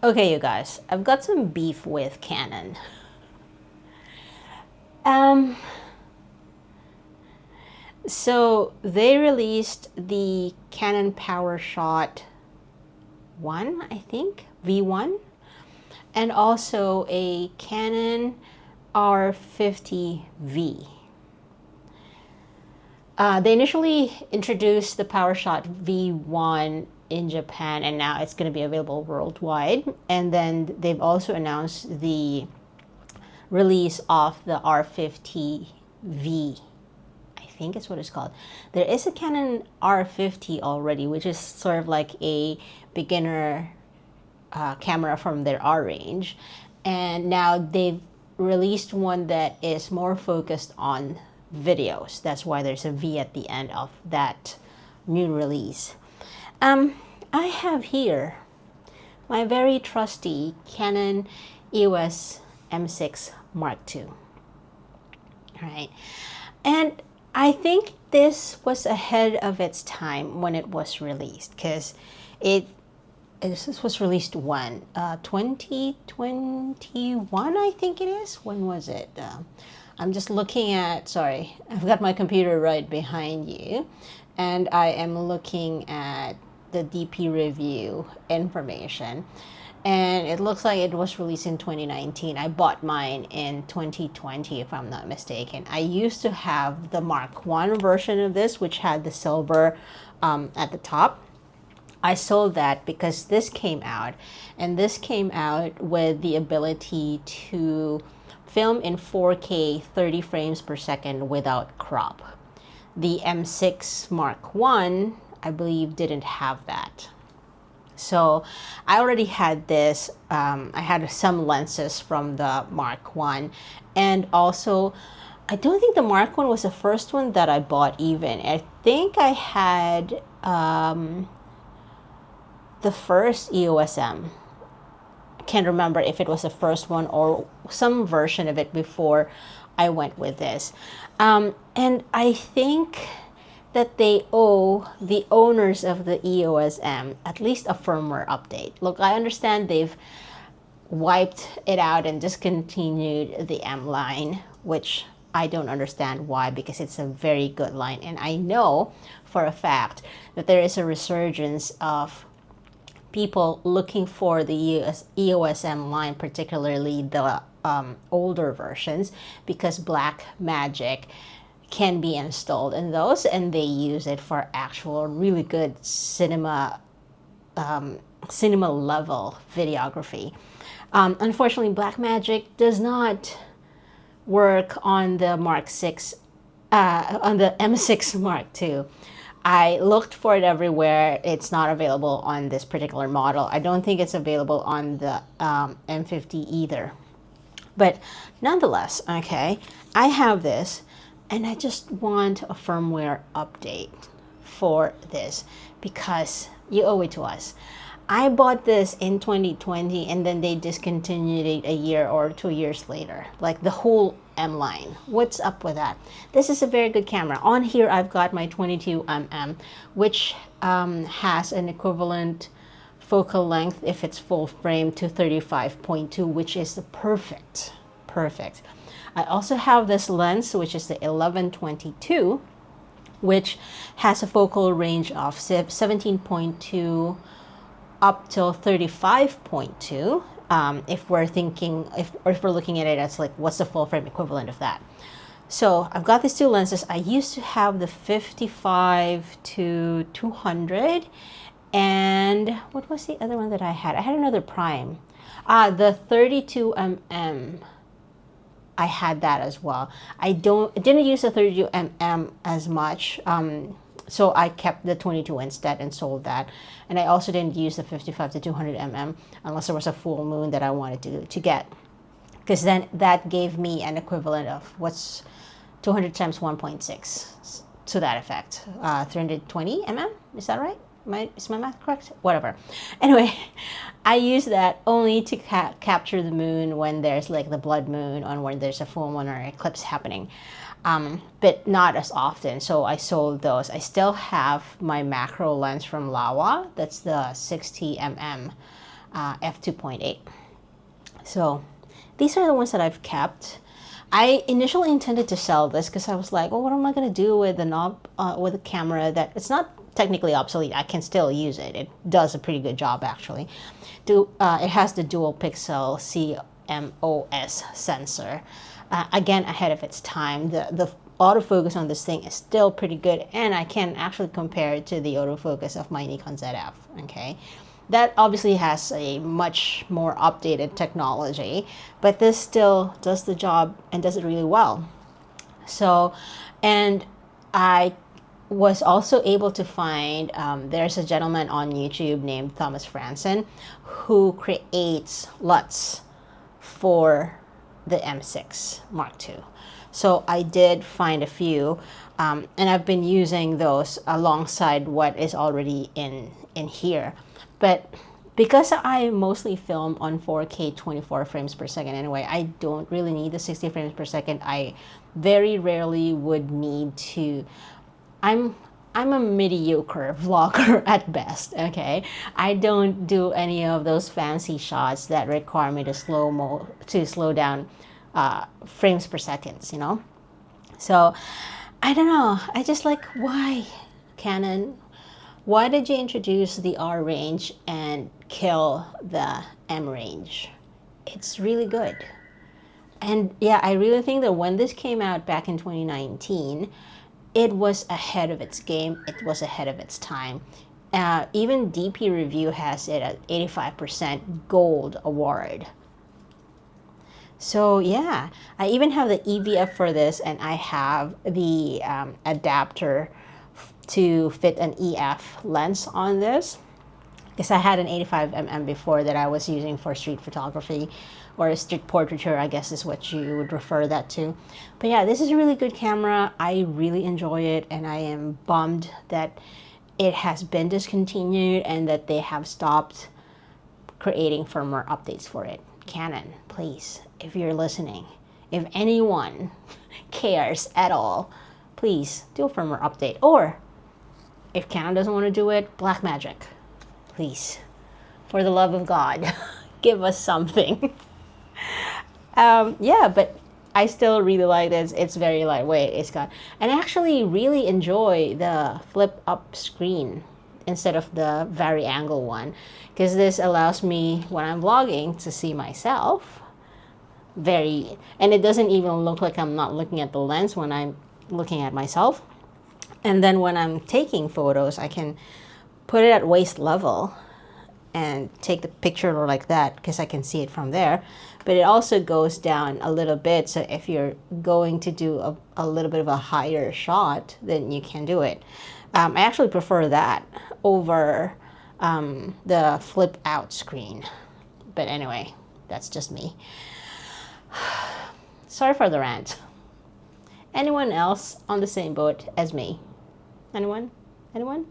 Okay, you guys, I've got some beef with Canon. So they released the Canon PowerShot 1, I think, V1, and also a Canon R50V. They initially introduced the PowerShot V1 in Japan, and now it's going to be available worldwide. And then they've also announced the release of the R50V. I think it's what it's called. There is a Canon R50 already, which is sort of like a beginner camera from their R range. And now they've released one that is more focused on videos. That's why there's a V at the end of that new release. I have here my very trusty Canon EOS M6 Mark II. All right. And I think this was ahead of its time when it was released, because this was released when 2021, I think it is. When was it? I'm just looking at, sorry, I've got my computer right behind you, and I am looking at the DP review information, and it looks like it was released in 2019. I bought mine in 2020, if I'm not mistaken. I used to have the Mark I version of this, which had the silver at the top. I sold that because this came out, and this came out with the ability to film in 4K 30 frames per second without crop. The M6 Mark I believe, didn't have that. So I already had this. I had some lenses from the Mark I, and also I don't think the Mark I was the first one that I bought even. I think I had the first EOS M. I can't remember if it was the first one or some version of it before I went with this. And I think that they owe the owners of the EOS M at least a firmware update. Look, I understand they've wiped it out and discontinued the M line, which I don't understand why, because it's a very good line. And I know for a fact that there is a resurgence of people looking for the EOS M line, particularly the older versions, because Black Magic can be installed in those, and they use it for actual really good cinema level videography. Unfortunately, Blackmagic does not work on the Mark 6 on the M6 Mark II. I looked for it everywhere. It's not available on this particular model. I don't think it's available on the M50 either. But nonetheless, okay, I have this, and I just want a firmware update for this because you owe it to us. I bought this in 2020, and then they discontinued it a year or 2 years later, like the whole M line. What's up with that? This is a very good camera. On here, I've got my 22mm, which has an equivalent focal length, if it's full frame, to 35.2, which is perfect. I also have this lens, which is the 11-22, which has a focal range of 17.2 up till 35.2. If we're looking at it as like, what's the full frame equivalent of that? So I've got these two lenses. I used to have the 55-200, and what was the other one that I had? I had another prime. The 32mm. I had that as well. I didn't use the 32mm as much, so I kept the 22 instead and sold that. And I also didn't use the 55-200mm unless there was a full moon that I wanted to get, because then that gave me an equivalent of what's 200 times 1.6 to that effect, 320mm. Is that right? Is my math correct? Whatever. Anyway, I use that only to capture the moon when there's like the blood moon, or when there's a full moon or eclipse happening, but not as often. So I sold those. I still have my macro lens from Laowa. That's the 60mm f2.8. So these are the ones that I've kept. I initially intended to sell this because I was like, well, what am I going to do with the knob, with a camera that it's not technically obsolete. I can still use it. It does a pretty good job, actually. It has the dual pixel CMOS sensor. Again, ahead of its time. The autofocus on this thing is still pretty good, and I can actually compare it to the autofocus of my Nikon ZF. Okay, that obviously has a much more updated technology, but this still does the job and does it really well. So, and I was also able to find, there's a gentleman on YouTube named Thomas Franson who creates LUTs for the M6 Mark II. So I did find a few, and I've been using those alongside what is already in here. But because I mostly film on 4K 24 frames per second anyway, I don't really need the 60 frames per second. I very rarely would need to. I'm a mediocre vlogger at best, okay? I don't do any of those fancy shots that require me to slow down frames per second, you know? So, I don't know. I just like, why, Canon? Why did you introduce the R range and kill the M range? It's really good. And yeah, I really think that when this came out back in 2019, it was ahead of its game. It was ahead of its time. Even DP Review has it at 85% gold award. So yeah, I even have the EVF for this, and I have the adapter to fit an EF lens on this, because I had an 85mm before that I was using for street photography, or street portraiture, I guess is what you would refer that to. But yeah, this is a really good camera. I really enjoy it, and I am bummed that it has been discontinued and that they have stopped creating firmware updates for it. Canon, please, if you're listening, if anyone cares at all, please do a firmware update. Or if Canon doesn't want to do it, Blackmagic, please, for the love of God, give us something. Yeah, but I still really like this. It's very lightweight. And I actually really enjoy the flip up screen instead of the vari-angle one, because this allows me, when I'm vlogging, to see myself and it doesn't even look like I'm not looking at the lens when I'm looking at myself. And then when I'm taking photos, I can put it at waist level and take the picture like that, because I can see it from there. But it also goes down a little bit, so if you're going to do a little bit of a higher shot, then you can do it. I actually prefer that over the flip out screen. But anyway, that's just me. Sorry for the rant. Anyone else on the same boat as me? Anyone? Anyone?